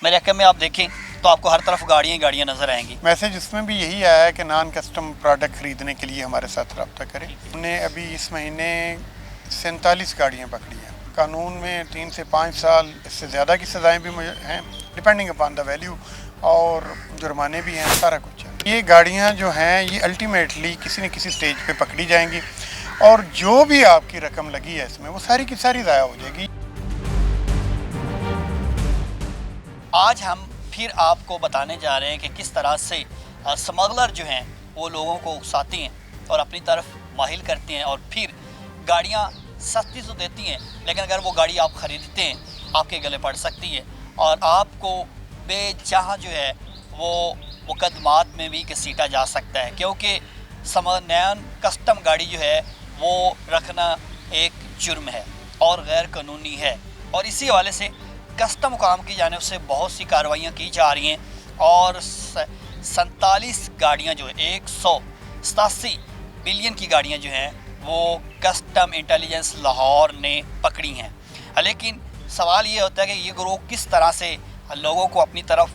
मेरे इलाके में आप देखें तो आपको हर तरफ गाड़ियाँ गाड़ियाँ नज़र आएंगी। मैसेज उसमें भी यही आया है कि नॉन कस्टम प्रोडक्ट ख़रीदने के लिए हमारे साथ रब्ता करें। हमने अभी इस महीने 47 गाड़ियाँ पकड़ी हैं। कानून में 3 से 5 साल इससे ज़्यादा की सज़ाएँ भी हैं, डिपेंडिंग अपॉन द वैल्यू, और जुर्माने भी हैं, सारा कुछ है। ये गाड़ियाँ जो हैं ये अल्टीमेटली किसी न किसी स्टेज पे पकड़ी जाएंगी और जो भी आपकी रकम लगी है इसमें वो सारी की सारी ज़ाया हो जाएगी। आज हम फिर आपको बताने जा रहे हैं कि किस तरह से स्मगलर जो हैं वो लोगों को उकसाते हैं और अपनी तरफ माहिल करते हैं और फिर गाड़ियाँ सस्ती तो देती हैं, लेकिन अगर वो गाड़ी आप ख़रीदते हैं आपके गले पड़ सकती है और आपको बेजहाँ जो है वो मुकदमात में भी घसीटा जा सकता है, क्योंकि नॉन कस्टम गाड़ी जो है वो रखना एक जुर्म है और गैर कानूनी है। और इसी हवाले से कस्टम हुकाम की जानिब से बहुत सी कार्रवाइयाँ की जा रही हैं और 47 गाड़ियाँ जो 187 बिलियन की गाड़ियाँ जो हैं वो कस्टम इंटेलिजेंस लाहौर ने पकड़ी हैं। लेकिन सवाल ये होता है कि ये गिरोह किस तरह से लोगों को अपनी तरफ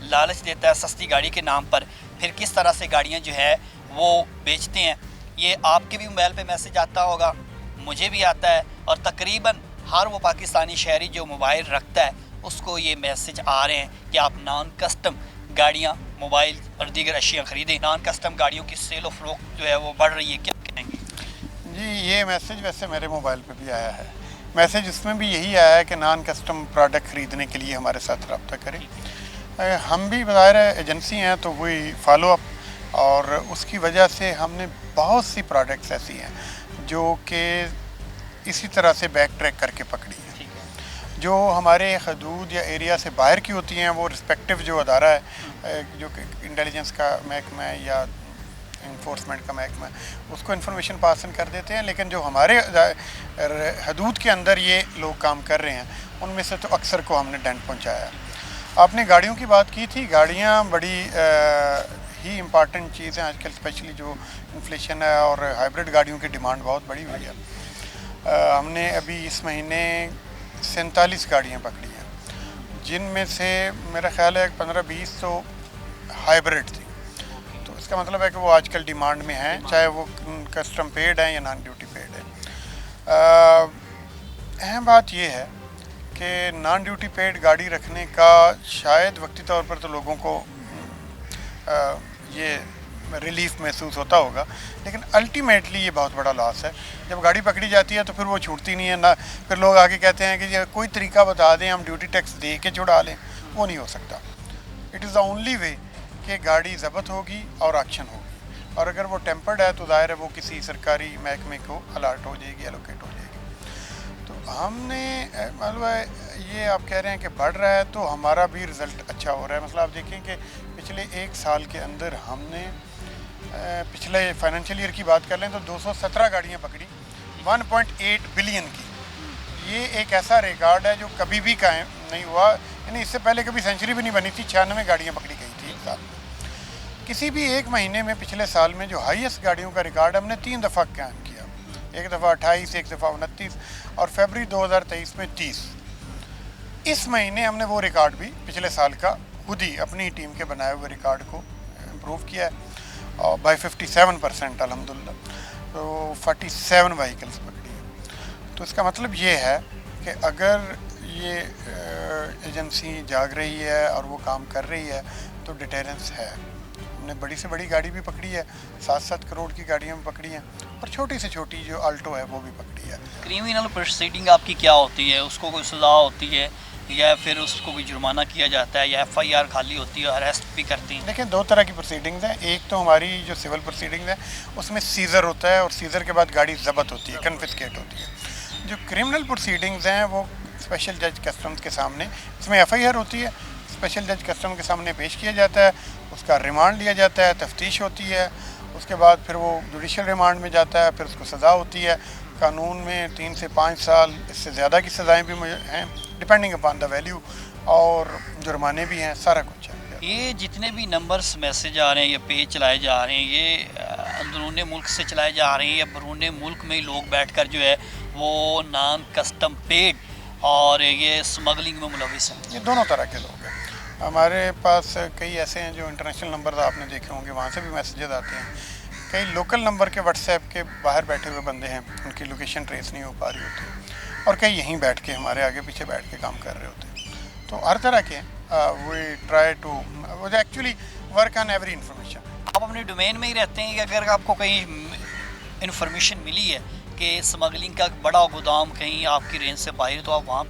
लालच देता है सस्ती गाड़ी के नाम पर, फिर किस तरह से गाड़ियाँ जो है वो बेचते हैं। ये आपके भी मोबाइल पे मैसेज आता होगा, मुझे भी आता है, और तकरीबन हर वो पाकिस्तानी शहरी जो मोबाइल रखता है उसको ये मैसेज आ रहे हैं कि आप नॉन कस्टम गाड़ियाँ, मोबाइल और दीगर अशिया ख़रीदें। नॉन कस्टम गाड़ियों की सेल और फरोख्त जो है वो बढ़ रही है, क्या कहेंगे? जी, ये मैसेज वैसे मेरे मोबाइल पे भी आया है। मैसेज उसमें भी यही आया है कि नॉन कस्टम प्रोडक्ट ख़रीदने के लिए हमारे साथ रब्ता करें। हम भी ज़ाहिर एजेंसी हैं तो वही फॉलो अप, और उसकी वजह से हमने बहुत सी प्रोडक्ट्स ऐसी हैं जो कि इसी तरह से बैक ट्रैक करके पकड़ी हैं। जो हमारे हदूद या एरिया से बाहर की होती हैं वो रिस्पेक्टिव जो अदारा है, जो कि इंटेलिजेंस का महकमा है या इन्फोर्समेंट का महकमा है, उसको इन्फॉर्मेशन पास कर देते हैं। लेकिन जो हमारे हदूद के अंदर ये लोग काम कर रहे हैं उनमें से तो अक्सर को हमने डेंट पहुँचाया। आपने गाड़ियों की बात की थी, गाड़ियाँ बड़ी ही इम्पॉर्टेंट चीज़ हैं आजकल, स्पेशली जो इन्फ्लेशन है और हाइब्रिड गाड़ियों की डिमांड बहुत बढ़ी हुई है। हमने अभी इस महीने 47 गाड़ियाँ पकड़ी हैं, जिनमें से मेरा ख्याल है 15-20 तो हाइब्रिड थी। तो इसका मतलब है कि वो आजकल डिमांड में हैं, चाहे वो कस्टम पेड है या नॉन ड्यूटी पेड है। अहम बात ये है कि नॉन ड्यूटी पेड गाड़ी रखने का शायद वक्ती तौर पर तो लोगों को ये रिलीफ महसूस होता होगा, लेकिन अल्टीमेटली ये बहुत बड़ा लॉस है। जब गाड़ी पकड़ी जाती है तो फिर वो छूटती नहीं है ना, फिर लोग आके कहते हैं कि ये कोई तरीका बता दें हम ड्यूटी टैक्स दे के छुड़ा लें, वो नहीं हो सकता। It is the only way कि गाड़ी ज़ब्त होगी और एक्शन होगी, और अगर वो टेम्पर्ड है तो ज़ाहिर है वो किसी सरकारी महकमे को अलर्ट हो जाएगी, एलोकेट हो जाएगी। तो हमने मतलब ये आप कह रहे हैं कि बढ़ रहा है तो हमारा भी रिज़ल्ट अच्छा हो रहा है। मतलब आप देखें कि पिछले 1 साल के अंदर हमने पिछले फाइनेंशियल ईयर की बात कर लें तो 217 गाड़ियाँ पकड़ी 1.8 बिलियन की। ये एक ऐसा रिकॉर्ड है जो कभी भी कायम नहीं हुआ, यानी इससे पहले कभी सेंचुरी भी नहीं बनी थी। 96 गाड़ियाँ पकड़ी गई थी एक साल में। किसी भी एक महीने में पिछले साल में जो हाईएस्ट गाड़ियों का रिकॉर्ड हमने 3 दफ़ा कायम किया, एक दफ़ा 28, एक दफ़ा 29 और फरवरी 2023 में 30। इस महीने हमने वो रिकॉर्ड भी पिछले साल का खुद ही अपनी टीम के बनाए हुए रिकॉर्ड को इम्प्रूव किया है और बाई 57% अल्हम्दुलिल्लाह, तो 47 व्हीकल्स पकड़ी है। तो इसका मतलब ये है कि अगर ये एजेंसी जाग रही है और वो काम कर रही है तो डिटेरेंस है। हमने बड़ी से बड़ी गाड़ी भी पकड़ी है, 7-7 करोड़ की गाड़ियाँ भी पकड़ी हैं, और छोटी से छोटी जो अल्टो है वो भी पकड़ी है। क्रिमिनल प्रोसीडिंग आपकी क्या होती है? उसको कोई सज़ा होती है या फिर उसको कोई जुर्माना किया जाता है या FIR खाली होती है, अरेस्ट भी करती हैं? देखिए, 2 तरह की प्रोसीडिंग्स हैं। एक तो हमारी जो सिविल प्रोसीडिंग्स है उसमें सीज़र होता है और सीज़र के बाद गाड़ी ज़ब्त होती है, कन्फिस्केट होती है। जो क्रिमिनल प्रोसीडिंग्स हैं वो स्पेशल जज कस्टम्स के सामने, इसमें FIR होती है, स्पेशल जज कस्टम के सामने पेश किया जाता है, उसका रिमांड लिया जाता है, तफ्तीश होती है, उसके बाद फिर वो जुडिशल रिमांड में जाता है, फिर उसको सज़ा होती है। कानून में 3 से 5 साल इससे ज़्यादा की सज़ाएँ भी हैं, डिपेंडिंग अपॉन द वैल्यू, और जुर्माने भी हैं, सारा कुछ है। ये जितने भी नंबर्स मैसेज आ रहे हैं, ये पेज चलाए जा रहे हैं, ये अंदरूनी मुल्क से चलाए जा रहे हैं या बैरून मुल्क में ही लोग बैठकर जो है वो नॉन कस्टम पेड और ये स्मगलिंग में मुलविस हैं? ये दोनों तरह के लोग हैं। हमारे पास कई ऐसे हैं जो इंटरनेशनल नंबर आपने देखे होंगे, वहाँ से भी मैसेजेस आते हैं। कई लोकल नंबर के व्हाट्सएप के बाहर बैठे हुए बंदे हैं, उनकी लोकेशन ट्रेस नहीं हो पा रही होती, और कई यहीं बैठ के हमारे आगे पीछे बैठ के काम कर रहे होते हैं। तो हर तरह के we try to actually work on every information. आप अपने डोमेन में ही रहते हैं कि अगर आपको कहीं इन्फॉर्मेशन मिली है कि स्मगलिंग का बड़ा गोदाम कहीं आपकी रेंज से बाहर, तो आप वहाँ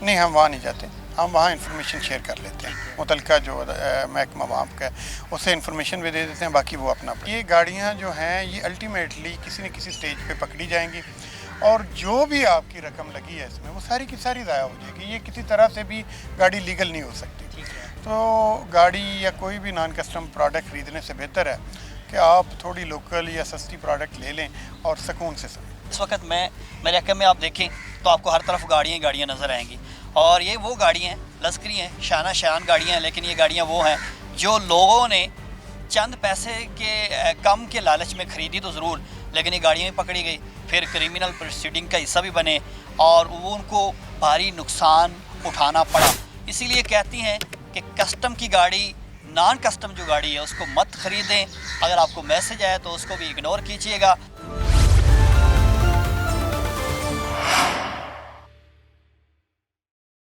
नहीं, हम वहाँ नहीं जाते, हम वहाँ इन्फॉर्मेशन शेयर कर लेते हैं। मुतलका जो महकमा वहाँ का है उससे इन्फॉर्मेशन भी दे देते हैं, बाकी वो अपना। ये गाड़ियाँ जो हैं ये अल्टीमेटली किसी न किसी स्टेज पे पकड़ी जाएंगी, और जो भी आपकी रकम लगी है इसमें वो सारी की सारी ज़ाया हो जाएगी। ये किसी तरह से भी गाड़ी लीगल नहीं हो सकती। तो गाड़ी या कोई भी नॉन कस्टम प्रोडक्ट ख़रीदने से बेहतर है कि आप थोड़ी लोकल या सस्ती प्रोडक्ट ले लें और सुकून से सकें। इस वक्त मेरे हक़ में आप देखें तो आपको हर तरफ गाड़ियाँ गाड़ियाँ नज़र आएंगी, और ये वो गाड़ियाँ हैं, लश्करी हैं, शान गाड़ियाँ हैं, लेकिन ये गाड़ियाँ वो हैं जो लोगों ने चंद पैसे के कम के लालच में ख़रीदी तो ज़रूर, लेकिन ये गाड़ियाँ भी पकड़ी गई, फिर क्रिमिनल प्रोसीडिंग का हिस्सा भी बने और वो उनको भारी नुकसान उठाना पड़ा। इसीलिए कहती हैं कि कस्टम की गाड़ी, नॉन कस्टम जो गाड़ी है उसको मत ख़रीदें। अगर आपको मैसेज आए तो उसको भी इग्नोर कीजिएगा।